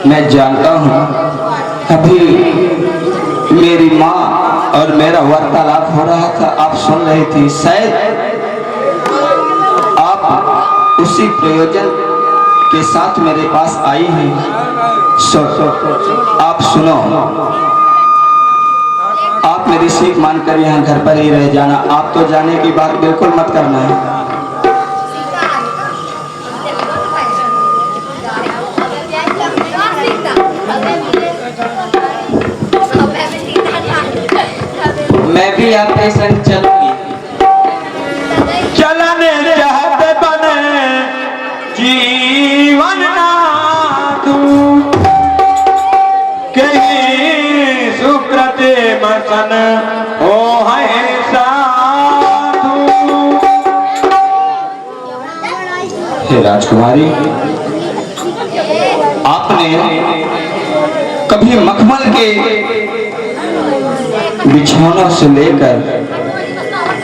मैं जानता हूँ अभी मेरी माँ और मेरा वार्तालाप हो रहा था, आप सुन रही थी। शायद आप उसी प्रयोजन के साथ मेरे पास आई हैं। आप सुनो, आप मेरी सीख मानकर यहाँ घर पर ही रह जाना। आप तो जाने की बात बिल्कुल मत करना है। मैं भी आपके संग चलूंगी। चलने चाहते बने जीवन ना दूं, कहीं सुकृते मसन हो है साधु। हे राजकुमारी, आपने कभी मखमल के बिछौनों से लेकर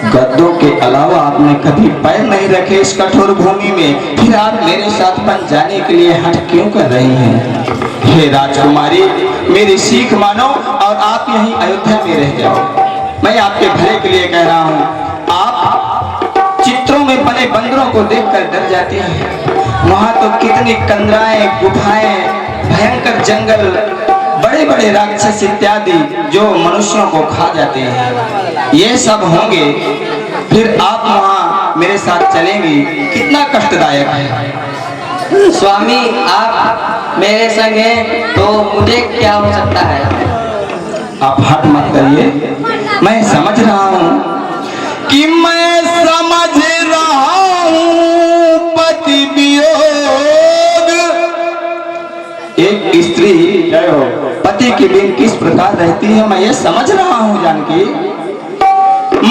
गद्दों के अलावा आपने कभी पैर नहीं रखे इस कठोर भूमि में, फिर आप मेरे साथ बन जाने के लिए हट क्यों कर रही हैं? हे राजकुमारी, मेरी सीख मानो और आप यहीं अयोध्या में रह जाओ। मैं आपके भले के लिए कह रहा हूँ। आप चित्रों में बने बंदरों को देखकर डर जाती हैं। वहां तो कितनी कंदराएं, गुफाएं, भयंकर जंगल, बड़े बड़े राक्षस इत्यादि जो मनुष्यों को खा जाते हैं, ये सब होंगे। फिर आप वहाँ मेरे साथ चलेंगी, कितना कष्टदायक है। स्वामी, आप मेरे संग हैं तो मुझे क्या हो सकता है? आप हट मत करिए, मैं समझ रहा हूँ कि मैं समझ रहा हूँ पति वियोग। एक स्त्री पति के बिन किस प्रकार रहती है, मैं ये समझ रहा हूँ जानकी।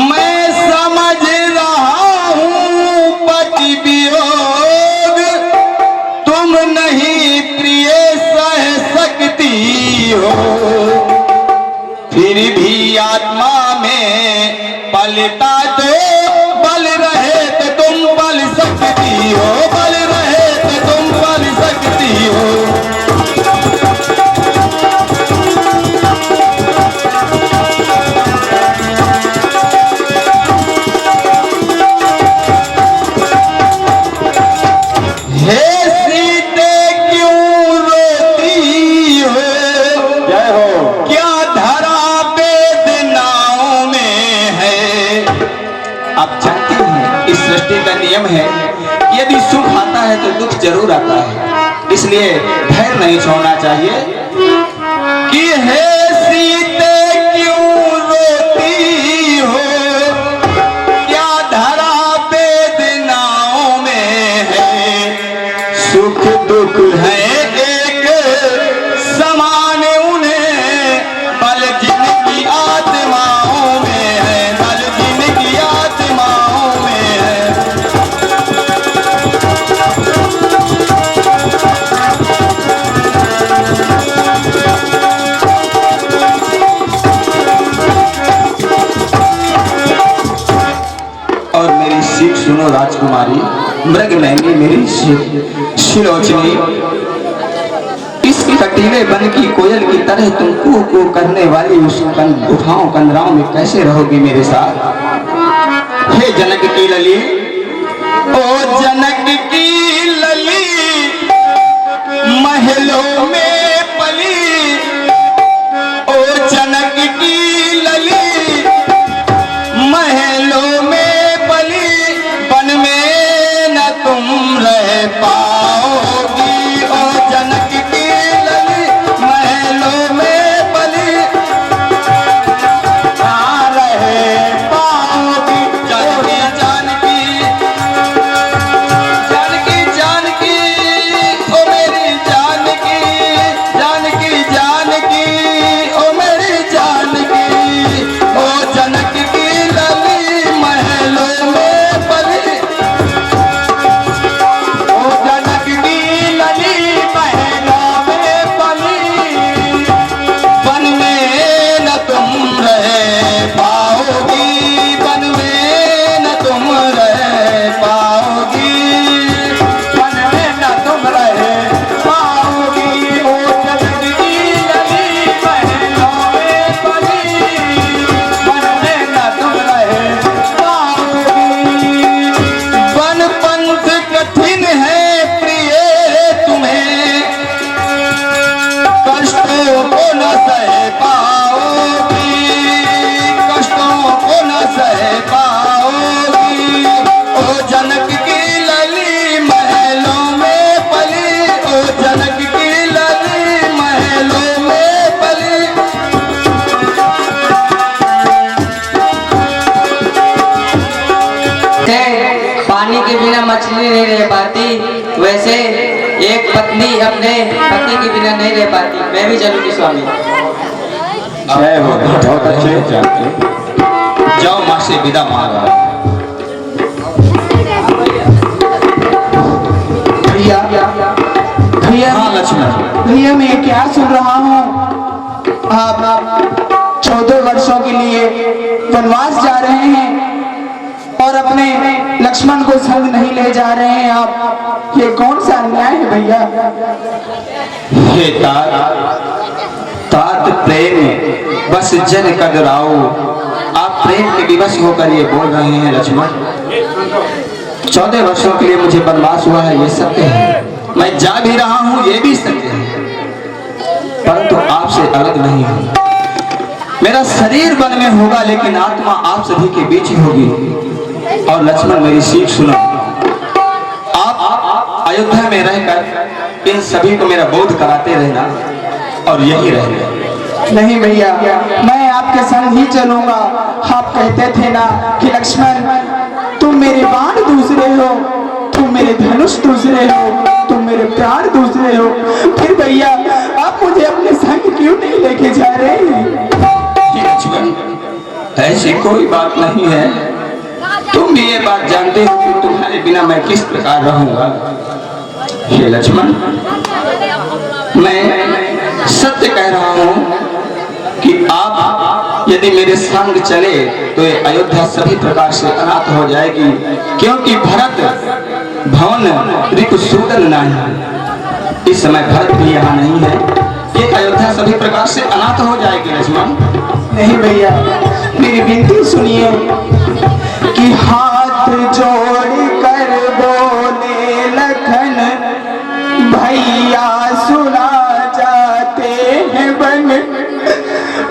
मैं समझ रहा हूँ पति वियोग, तुम नहीं प्रिय सह सकती हो, फिर भी आत्मा में पलता तो बल रहे तो तुम पल सकती हो, बल रहे तो तुम पल सकती हो। नियम है, यदि सुख आता है तो दुख जरूर आता है, इसलिए धैर्य नहीं छोड़ना चाहिए। कि हे सीते क्यों रोती हो, क्या धरा वेदनाओं में है, सुख दुख है एक समान उन्हें, बल जिनकी आत्माओं में है, बल जिनकी आत्माओं में है। सुनो राजकुमारी, मृग नयनी मेरी शिलोचनी, इस कटीले वन की कोयल की तरह तुम कू कू करने वाली उस गुफाओं कंदराओं में कैसे रहोगी मेरे साथ? हे जनक की लली, ओ जनक की लली, महलों में पली, ओ जनक की लली, महलों में तुम रह पाओगी, ओ जनक की लली, महलों में पली, कहाँ रह पाओगी। जानकी जानकी जानकी जानकी, ओ मेरी जानकी, नहीं रह पाती, वैसे एक पत्नी अपने पति के बिना नहीं रह पाती। मैं भी चलूंगी स्वामी। जय हो, बहुत अच्छे। जाओ माँ से विदा मांगा। भैया भैया हाँ लक्ष्मण। भैया मैं क्या सुन रहा हूँ, आप 14 वर्षों के लिए वनवास जा रहे हैं और अपने लक्ष्मण को संग नहीं ले जा रहे हैं आप। ये कौन सा अन्याय है भैया? हे तात प्रेम बस जन कदराओ। आप प्रेम के विवश होकर ये बोल रहे हैं लक्ष्मण। 14 वर्षों के लिए मुझे वनवास हुआ है, ये सत्य है। मैं जा भी रहा हूँ, ये भी सत्य है, परंतु आपसे अलग नहीं हूँ। मेरा शरीर वन में होगा लेकिन आत्मा आप सभी के बीच ही होगी। और लक्ष्मण मेरी सीख सुनो, आप अयोध्या में रहकर इन सभी को मेरा बोध कराते रहना और यही रहेगा। नहीं भैया, मैं आपके संग ही चलूंगा। आप कहते थे ना कि लक्ष्मण तुम मेरे बाण दूसरे हो, तुम मेरे धनुष दूसरे हो, तुम मेरे प्राण दूसरे हो। फिर भैया आप मुझे अपने संग क्यों नहीं लेके जा रहे हैं? लक्ष्मण ऐसी कोई बात नहीं है। तुम भी ये बात जानते हो कि तुम्हारे बिना मैं किस प्रकार रहूंगा। हे लक्ष्मण, मैं सत्य कह रहा हूँ कि आप यदि मेरे संग चले तो ये अयोध्या सभी प्रकार से अनाथ हो जाएगी, क्योंकि भरत भवन ऋतुसूदन नहीं। इस समय भरत भी यहाँ नहीं है। ये अयोध्या सभी प्रकार से अनाथ हो जाएगी लक्ष्मण। नहीं भैया, मेरी विनती सुनिए कि हाथ जोड़ कर बोले लखन, भैया सुना जाते हैं बन।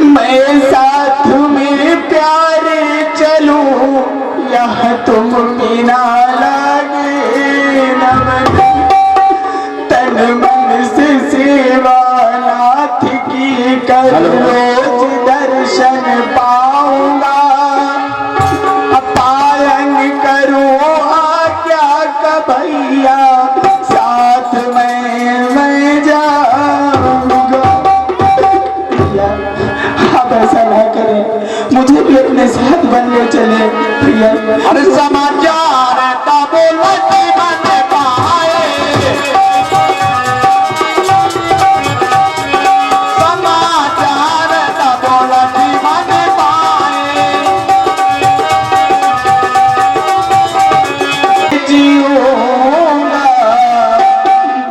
मैं साथ में प्यारे चलूं, यह तुम बिना लागे नमन। तन मन से सेवा नाथ की कर रोज दर्शन पाऊंगा। पालन करूं आज्ञा का भैया, साथ में मैं जाऊंगा। भैया आप ऐसा ना करें, मुझे भी अपने साथ बनने चले भैया। अरे समाचार तब मन पाए, समाचार तब मन पाए। जीऊंगा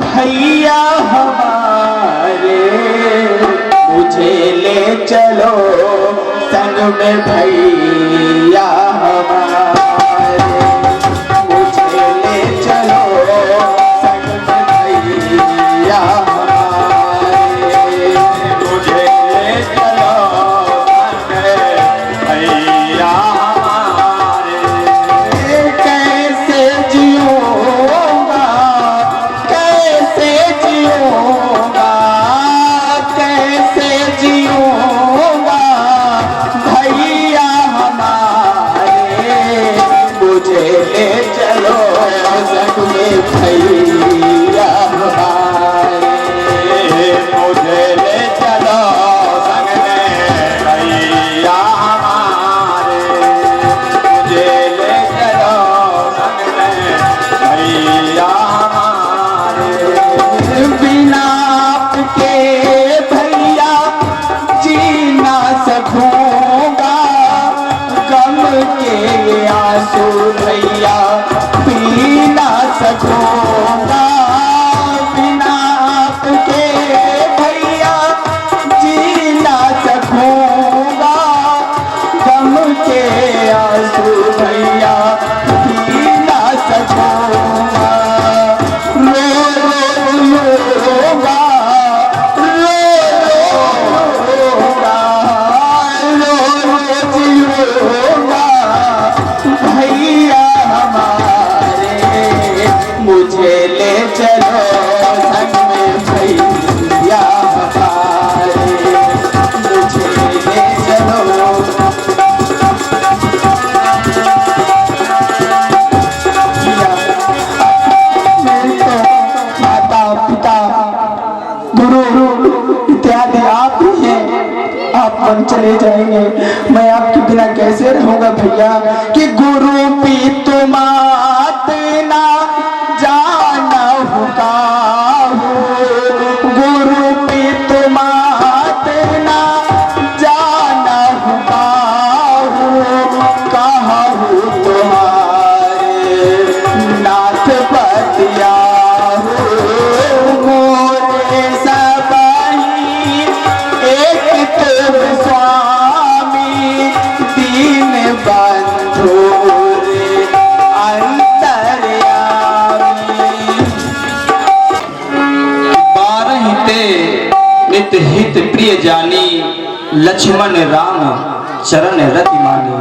भैया हमारे, मुझे ले चलो संग में भैया हमारे। मुझे ले चलो संग में भैया हमारे। मुझे ले चलो संग में भैया हमारे। कैसे जीऊंगा, कैसे जीऊंगा, कैसे जीऊंगा भैया हमारे। इत्यादि आप ही हैं। आप मन चले जाएंगे, मैं आपके बिना कैसे रहूंगा भैया। कि गुरु पीत मात ना जाना होगा, गुरु पीत मात ना जाना होगा। कहा हूँ तुम्हारे नाथ बतिया मोरे सबही एक तुम स्वामी दीन बंधु रे अंतर्यामी। बारह ते नित हित प्रिय जानी, लक्ष्मण राम चरण रति मानी।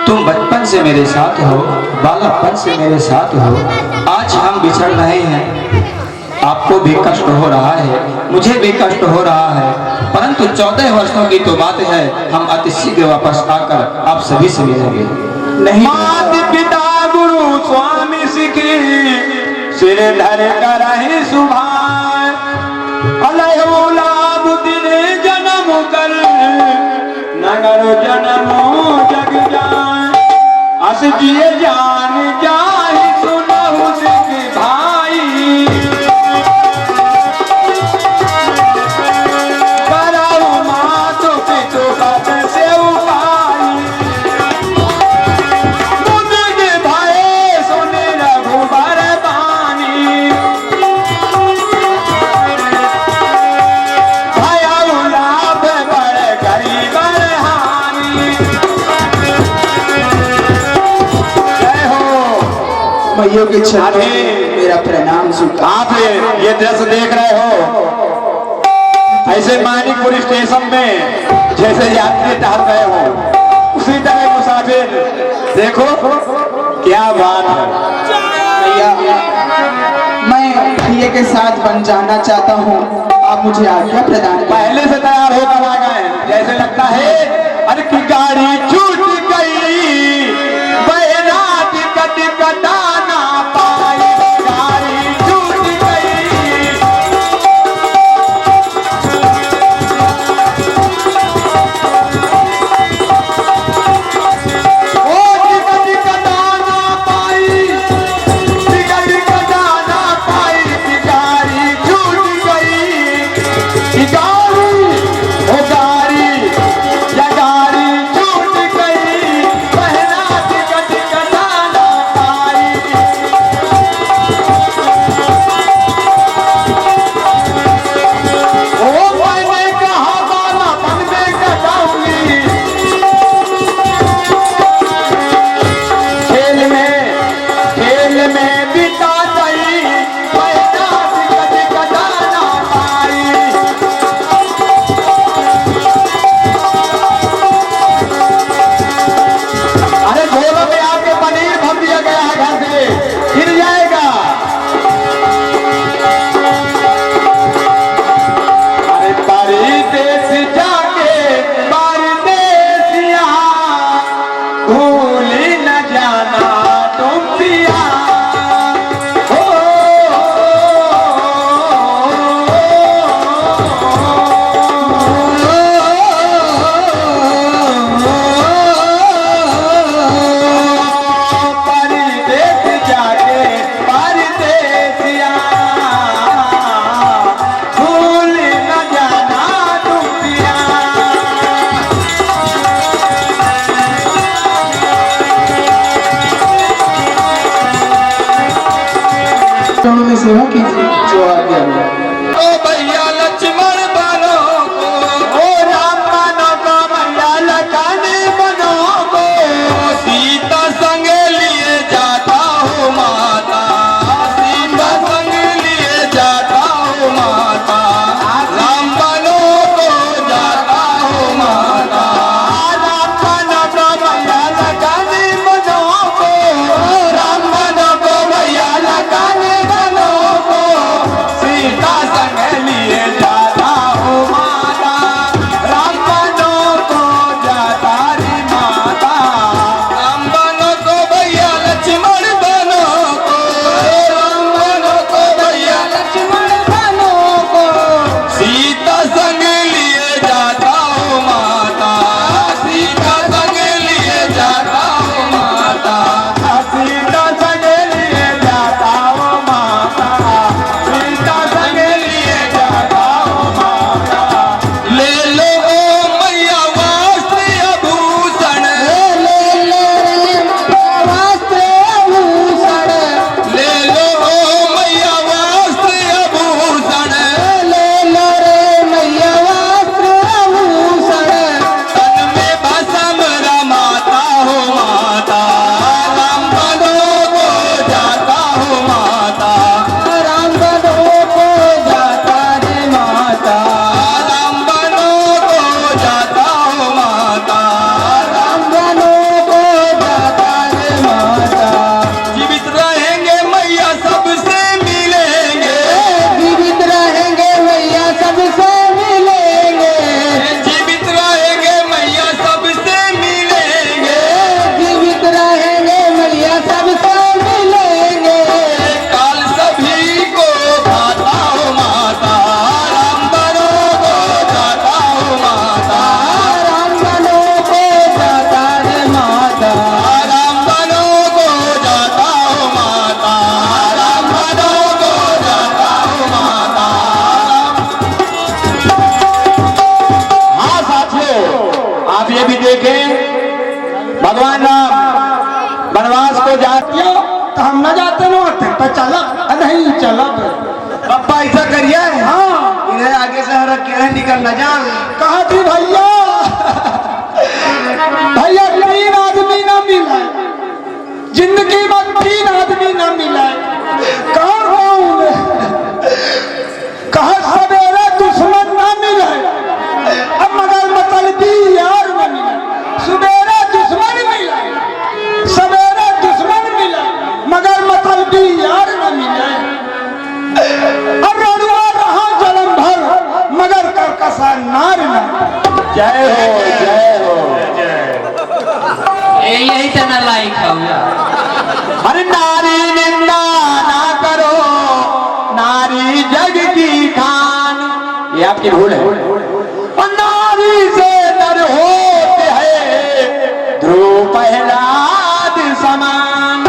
तुम बचपन से मेरे साथ हो, बालापन से मेरे साथ हो, आज हम बिछड़ रहे हैं। आपको भी कष्ट हो रहा है, मुझे भी कष्ट हो रहा है, परंतु 14 वर्षों की तो बात है, हम अति शीघ्र वापस आकर आप सभी से मिलेंगे। नहीं माता पिता गुरु स्वामी सिखी, सिर धर कर ही सुभान। अलहो लाभ दिने जन्म कर, नगर जन्मो जग जान। अस जिए जान जाहि सुनहु सिख भाई। करहु मातु पितु पद सेउ पाई। बुजुर्ग भये सुनि रघुबर बानी। भयउ लाभ बड़ गरीबर हानि। जय हो। मैयों के चरणों में मेरा प्रणाम स्वीकार। आप ये दृश्य देख रहे हो, ऐसे मानिकपुर स्टेशन में जैसे यात्री टहल रहे हो, उसी तरह मुसाफिर देखो क्या बात है। भैया मैं भैया के साथ बन जाना चाहता हूँ, आप मुझे आज्ञा प्रदान करें। पहले से तैयार होकर आ गए, जैसे लगता है अरे की गाड़ी छूट गई, बैराग कट कटा ना पाई। गाड़ी छूट गई, ओ टिकट कटा ना पाई, टिकट कटा ना पाई। गाड़ी छूट गई, गाड़ी ओ गाड़ी या गाड़ी छूट निकल न जाए। कहा थी भैया, भैया 3 आदमी ना मिला, जिंदगी में 3 आदमी ना मिला। कौन कहा सवेरे दुश्मन ना मिले, अब मगर मतलबी यार न मिले। सवेरे दुश्मन मिला, सवेरे दुश्मन मिला, मगर मतलबी यार न मिले। अब रड़ुआ रहा जन्म भर, मगर करकसा नार न। जय हो जय हो। यही तो मैं लाइक हूँ। अरे नारी निंदा ना करो, नारी जग की खान, ये आपकी भूल है। और नारी से नर होते हैं ध्रुव प्रहलाद समान।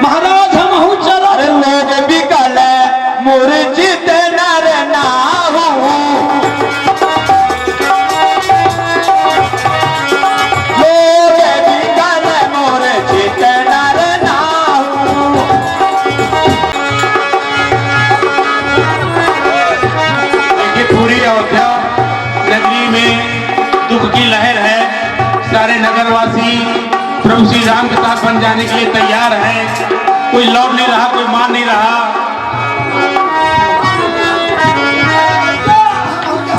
महाराज हम हूँ चला अरे लोग बिकल मूर्छित नर नाहु, लोग बिकल मूर्छित नर नाहु। देखिए पूरी अयोध्या नगरी में दुख की लहर है। सारे नगरवासी प्रभु श्री राम के साथ बन जाने के लिए तैयार हैं। कोई लौट नहीं रहा, कोई मान नहीं रहा।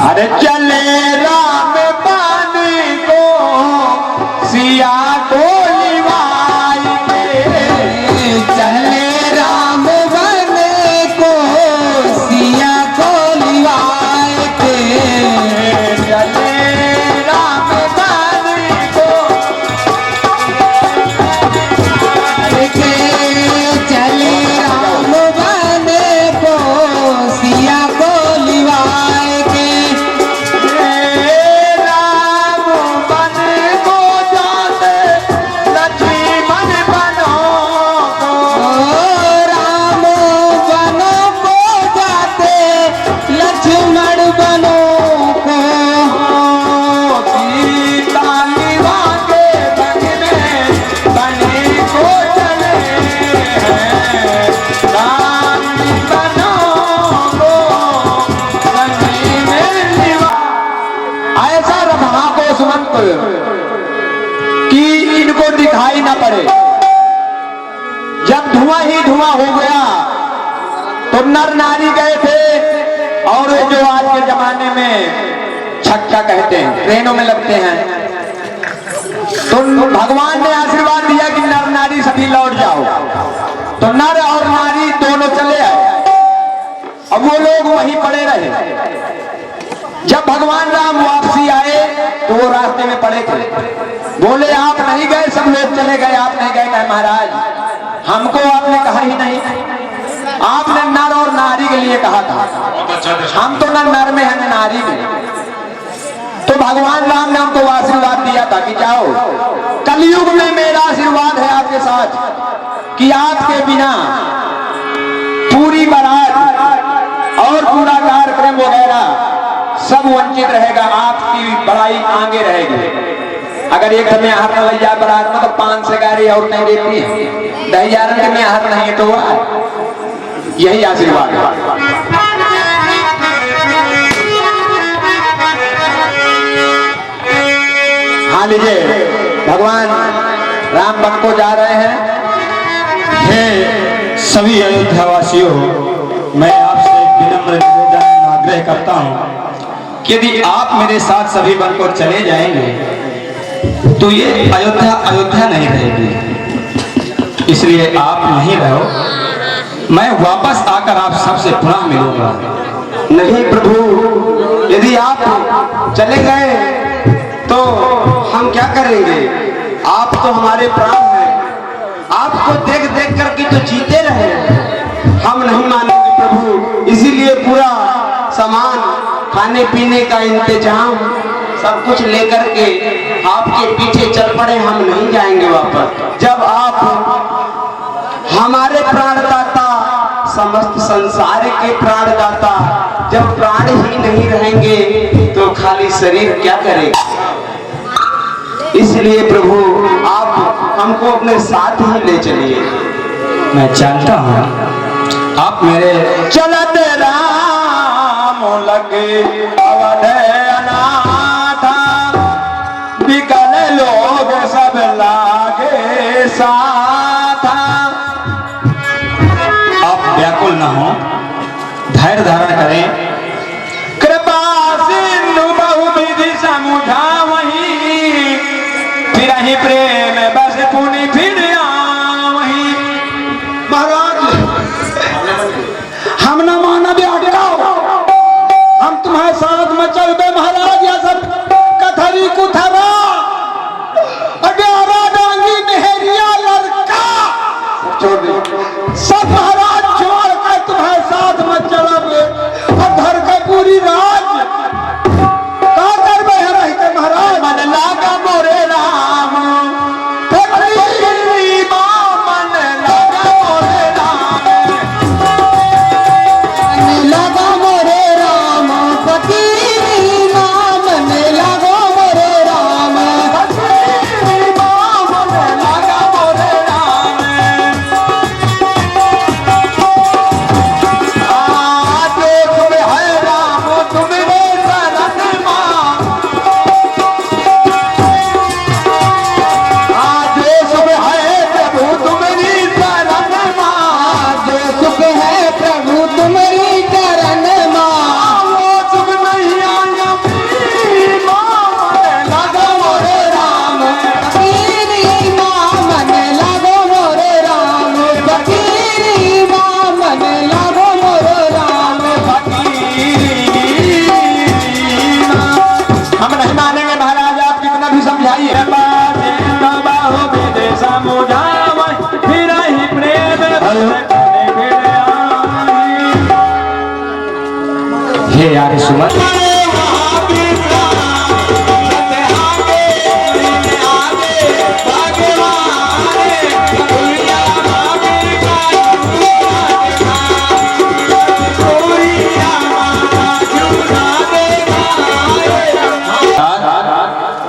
अरे चले राम पानी को सिया को लिवाई के, चले राम बन को सिया को लिवाई के, चले राम बन को के, चले राम बन को सिया को लिवाई के। राम बन को जाते लक्ष्मण बनो को, राम बनो को जाते लक्ष्मण बनो को, सीता निभा के बन में बने को चले हैं, राम बनो को बने में निभा। ऐसा रहा को सुमंत कि इनको दिखाई ना पड़े। जब धुआं ही धुआं हो गया तो नर नारी गए थे, और ये जो आज के जमाने में छक्का कहते हैं, ट्रेनों में लगते हैं, तो भगवान ने आशीर्वाद दिया कि नर नारी सभी लौट जाओ। तो नर और नारी दोनों चले आए। अब वो लोग वहीं पड़े रहे। जब भगवान राम वापसी आए तो वो रास्ते में पड़े थे। बोले आप नहीं गए, सब लोग चले गए, आप नहीं गए। कहे महाराज हमको आपने कहा ही नहीं, आपने नर और नारी के लिए कहा था। हम तो न नर में हैं न नारी में। तो भगवान राम ने हमको आशीर्वाद दिया था कि जाओ, कलयुग में मेरा आशीर्वाद है आपके साथ कि आपके बिना पूरी बारात और पूरा कार्यक्रम वगैरह सब वंचित रहेगा, आपकी बड़ाई आगे रहेगी। अगर एक में आहर न लग जाए बारात में तो 5 से गाड़ी और नहीं देती है। दहियारन में आहर नहीं है तो यही आशीर्वाद है। हाँ लीजिए, भगवान राम वन को जा रहे हैं। हे सभी अयोध्या वासियों, मैं आपसे विनम्र निवेदन आग्रह करता हूँ कि यदि आप मेरे साथ सभी बनकर चले जाएंगे तो ये अयोध्या अयोध्या नहीं रहेगी। इसलिए आप नहीं रहो, मैं वापस आकर आप सबसे पुनः मिलूंगा। नहीं प्रभु, यदि आप चले गए तो हम क्या करेंगे? आप तो हमारे प्राण हैं, आपको देख देख करके तो जीते रहे। हम नहीं मानेंगे प्रभु, इसीलिए पूरा सामान, खाने पीने का इंतजाम सब कुछ लेकर के आपके पीछे चल पड़े। हम नहीं जाएंगे वापस। जब आप हमारे प्राणदाता, समस्त संसार के प्राणदाता, जब प्राण ही नहीं रहेंगे तो खाली शरीर क्या करेगा? इसलिए प्रभु आप हमको अपने साथ ही ले चलिए। मैं जानता हूँ आप मेरे चलत राम अवध अनाथा विकल लोग सब लागे साथा। आप व्याकुल न हो, धैर्य धारण करें। कृपा सिंधु बहुविधि समुझा वही, फिर ही प्रेम बस पुनि फिर वही। महाराज हम न मानव अटकाओ, हम तुम्हारे साथ में चलबे महाराज। यह सब कथरी कुथरा अड्यारा डांगी मेहरिया लड़का छोड़ दे। सब महाराज छोड़ कर तुम्हारे साथ में चलबे और धर के पूरी राज का करबे रह के महाराज। मन लागा मोरे राम, फकीरी माँ मन लागा मोरे राम। लगा मोरे राम फकीरी नाम में लगो मोरे राम। फकीरी माँ मन लागा मोरे राम। देख में है राम तुम्हारे शरण माँ, देश में है प्रभु तुम्हारी शरण माँ। जो सुख है प्रभु तुम्हारी चरण माँ। वो सुख नहीं आया मेरी माँ मन लागा मोरे राम। फकीरी नाम में लगो मोरे राम। फकीरी नाम में लगो मोरे राम। हम नहीं मानेंगे महाराज, आप कितना भी समझाइए। हे यार सुमन,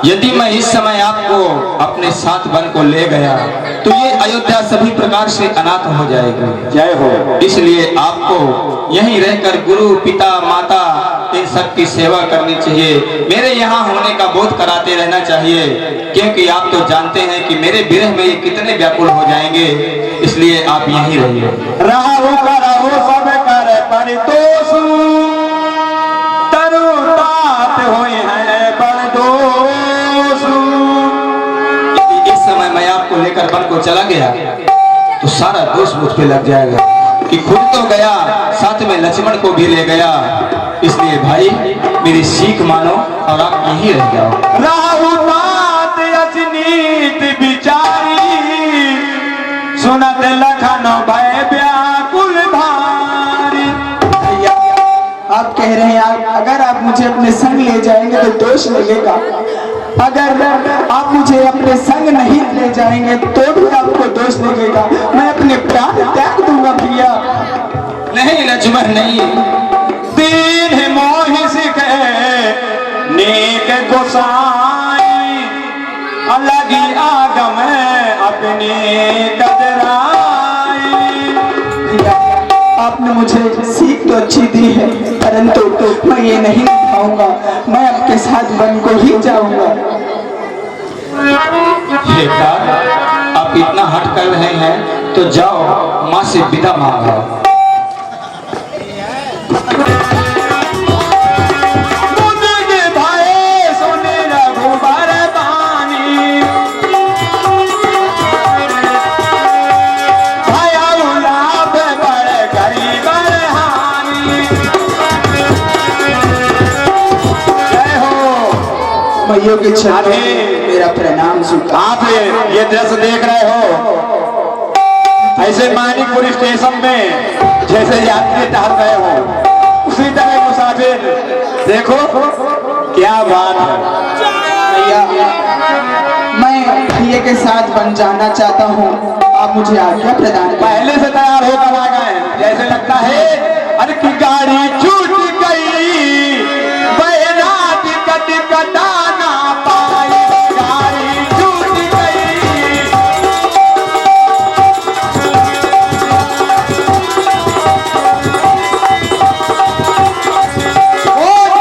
यदि मैं इस समय आपको अपने साथ बन को ले गया तो ये अयोध्या सभी प्रकार से अनाथ हो जाएगी। जय हो। इसलिए आपको यहीं रहकर गुरु पिता माता इन सब की सेवा करनी चाहिए। मेरे यहाँ होने का बोध कराते रहना चाहिए, क्योंकि आप तो जानते हैं कि मेरे विरह में ये कितने व्याकुल हो जाएंगे। इसलिए आप यहीं रहिए। रहु करहु सब कर परितोषु, तनु तात होए हैं बड़ दोषु। यदि इस समय मैं आपको लेकर वन को चला गया तो सारा दोष मुझ पे लग जाएगा कि खुद तो गया, साथ में लक्ष्मण को भी ले गया। इसलिए भाई मेरी सीख मानो और आप यहीं रह जाओ। रहु तात अजनीत बिचारी, सुनत लखन भय व्याकुल भारी। आप कह रहे हैं अगर आप मुझे अपने संग ले जाएंगे तो दोष लगेगा, अगर आप मुझे अपने संग नहीं ले जाएंगे तो भी आपको दोष लगेगा। मैं अपने प्राण त्याग दूंगा भैया। नहीं लक्ष्मण नहीं, दीन मोहि सिखे नेक गोसाई, अलगी आगम अपनी कदराई। आपने मुझे सीख तो अच्छी दी है, परंतु मैं ये नहीं खाऊंगा। मैं आपके साथ वन को ही जाऊंगा। हे प्राण, आप इतना हट कर रहे हैं तो जाओ माँ से विदा मांगो। मुझे भाई सुने रघुबर बानी, भया उलाप बड़ गरीब हानि। जय हो। मैयों के चरणों में मेरा प्रणाम स्वीकार। आप ये दृश्य देख रहे हो, ऐसे मानिकपुर स्टेशन में जैसे यात्री टहल रहे हो, उसी तरह मुसाफिर देखो क्या बात है। भैया मैं भैया के साथ बन जाना चाहता हूँ, आप मुझे आज्ञा प्रदान करें। पहले से तैयार होकर आ गए, जैसे लगता है अरे की गाड़ी छूट गई, बैरात कटा ना पाई, गाड़ी छूट गई। ओ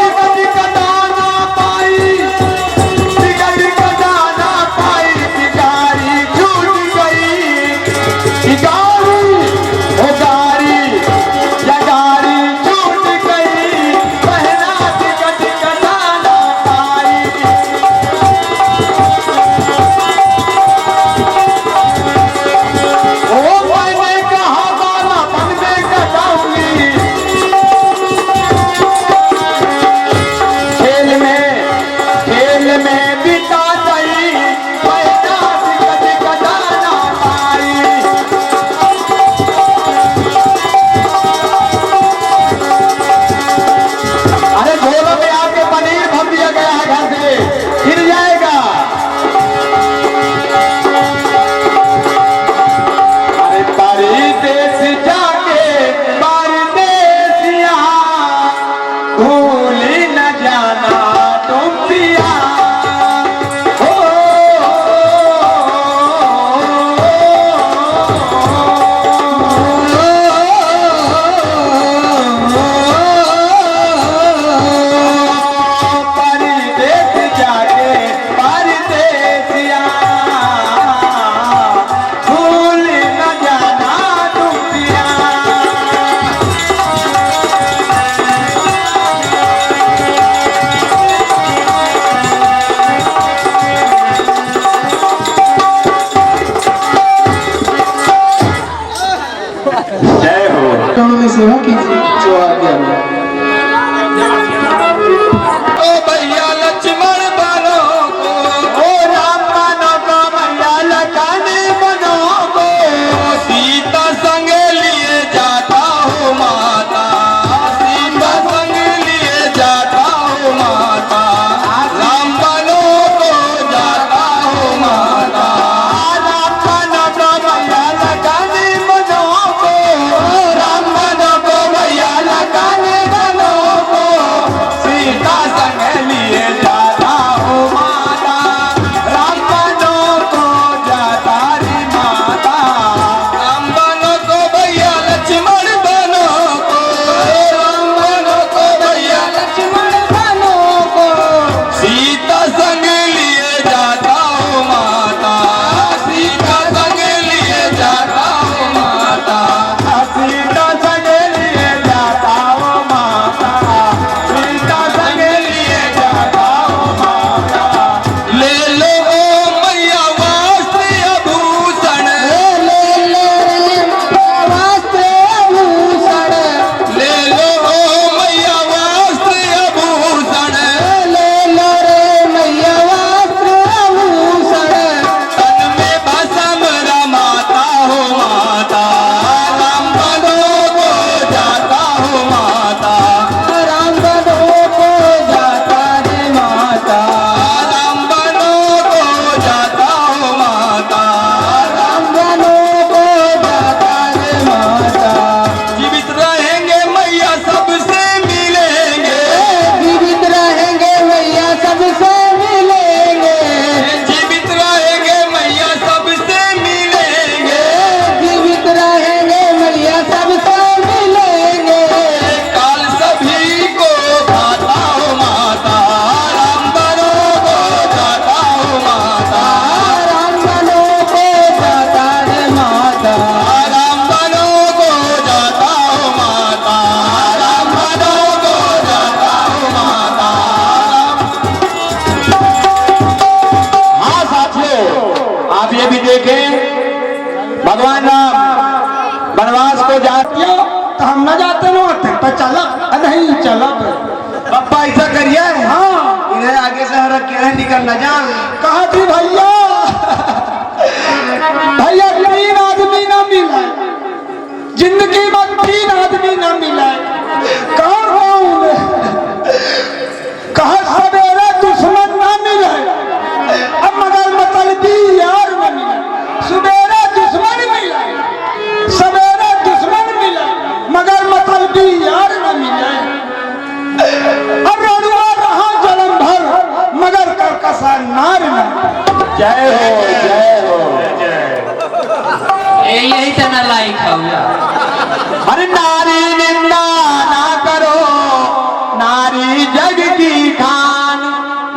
अब पप्पा ऐसा करिए, हाँ इन्हें आगे से हर अकेले निकल न जा। कहा थी भैया, भैया 3 आदमी ना मिला, जिंदगी में 3 आदमी ना मिला। कहा कहा सवेरे दुश्मन ना मिले, अब मगर मतलबी यार न मिले। सवेरे दुश्मन मिला, सवेरे दुश्मन मिला, मगर मतलबी यार न मिले। अब रड़ुआ रहा जन्म भर, मगर करकसा नार न। जय हो जय हो। यही तो ना लाइक है। अरे नारी निंदा ना करो, नारी जग की खान,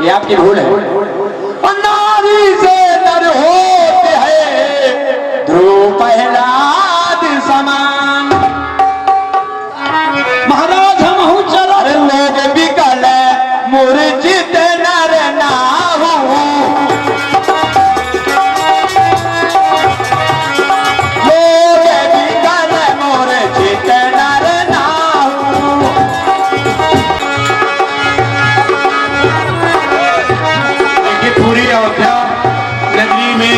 ये आपकी भूल है। और नारी से नर होते हैं ध्रुव प्रहलाद समान। महाराज हम हूँ चलो, अरे लोग बिकल मूर्छित नर नाहु, लोग बिकल मूर्छित नर नाहु। देखिए पूरी अयोध्या नगरी में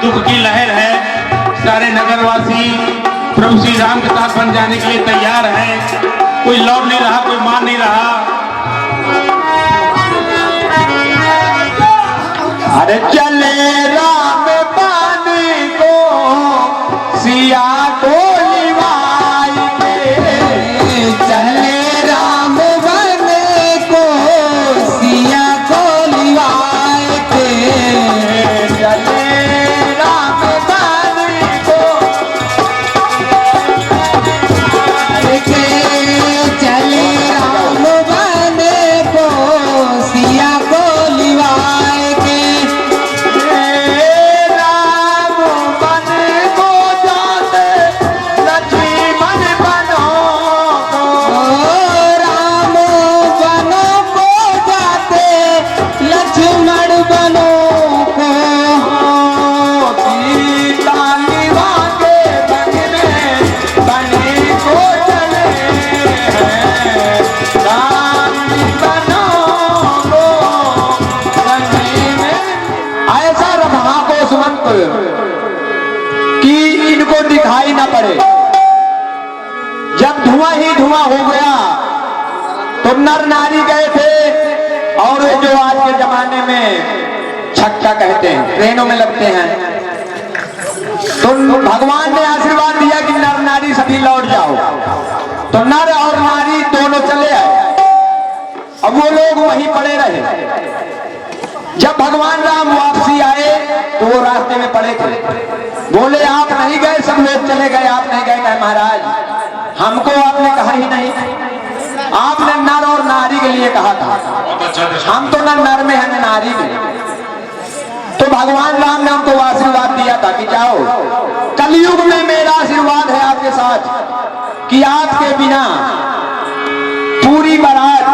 दुख की लहर है। सारे नगरवासी प्रभु श्री राम के साथ बन जाने के लिए तैयार है। कोई लौट नहीं रहा, कोई मान नहीं रहा। अरे चले राम पानी को सिया को लिवाई के, चले राम बन को सिया को लिवाई के, चले राम बन को चले राम बन को सिया को लिवाई के, राम बन को जाते लक्ष्मण बनो को, राम बनो को जाते लक्ष्मण बनो को, सीता निभा के बन में बने को चले हैं, राम बनो को बने में। ऐसा रहा को सुमंत कि इनको दिखाई ना पड़े। जब धुआं ही धुआं हो गया तो नर नारी गए थे, और जो आज के जमाने में छक्का कहते हैं, ट्रेनों में लगते हैं, तो भगवान ने आशीर्वाद दिया कि नर नारी सभी लौट जाओ। तो नर और नारी दोनों चले आए, अब वो लोग वहीं पड़े रहे। जब भगवान राम वापसी आए तो वो रास्ते में पड़े थे। बोले आप नहीं गए, सब लोग चले गए, आप नहीं गए। कहे महाराज हमको आपने कहा ही नहीं, आपने नर और नारी के लिए कहा था, हम तो न नर में है न नारी में। तो भगवान राम ने हमको आशीर्वाद दिया था कि जाओ, कलयुग में मेरा आशीर्वाद है आपके साथ कि आपके बिना पूरी बारात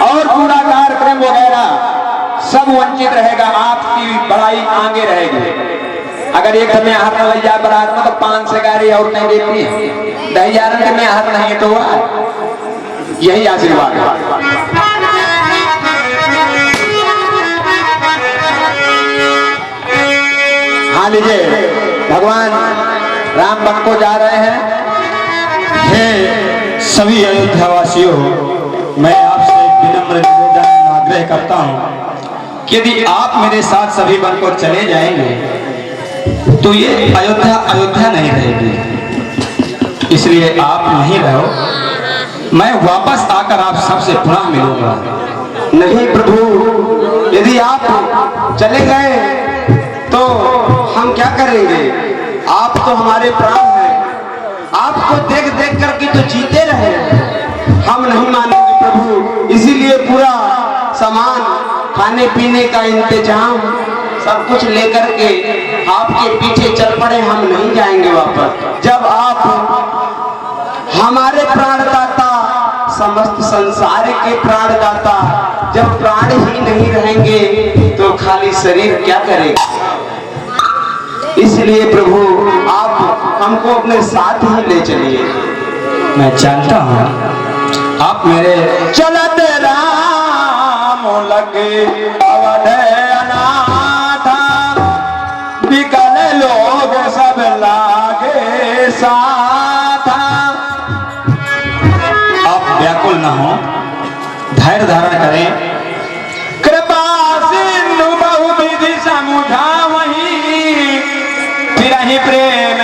और पूरा कार्यक्रम वगैरह सब वंचित रहेगा, आपकी बड़ाई आगे रहेगी। अगर एक समय आहर न लग जाए बारात में तो 5 से गाड़ी और नहीं देती है, 10,000 के में आहर नहीं है तो यही आशीर्वाद है। हाँ लीजिए, भगवान राम वन को जा रहे हैं। हे सभी अयोध्यावासियों, मैं आपसे एक विनम्र निवेदन आग्रह करता हूँ कि यदि आप मेरे साथ सभी वन को चले जाएंगे तो ये अयोध्या अयोध्या नहीं रहेगी। इसलिए आप नहीं रहो, मैं वापस आकर आप सबसे पुनः मिलूंगा। नहीं प्रभु, यदि आप चले गए तो हम क्या करेंगे? आप तो हमारे प्राण हैं, आपको देख देख करके तो जीते रहे। हम नहीं मानेंगे प्रभु, इसीलिए पूरा सामान, खाने पीने का इंतजाम सब कुछ लेकर के आपके पीछे चल पड़े। हम नहीं जाएंगे वापस। जब आप हमारे प्राणदाता, समस्त संसार के प्राणदाता, जब प्राण ही नहीं रहेंगे तो खाली शरीर क्या करेगा? इसलिए प्रभु आप हमको अपने साथ ही ले चलिए। मैं जानता हूँ आप मेरे चलत राम लगे अवध अनाथा, बिकल लोग सब लागे साथा। आप व्याकुल न हो, धैर्य धारण करें। कृपा सिंधु बहुविधि समुझा वही, फिर ही प्रेम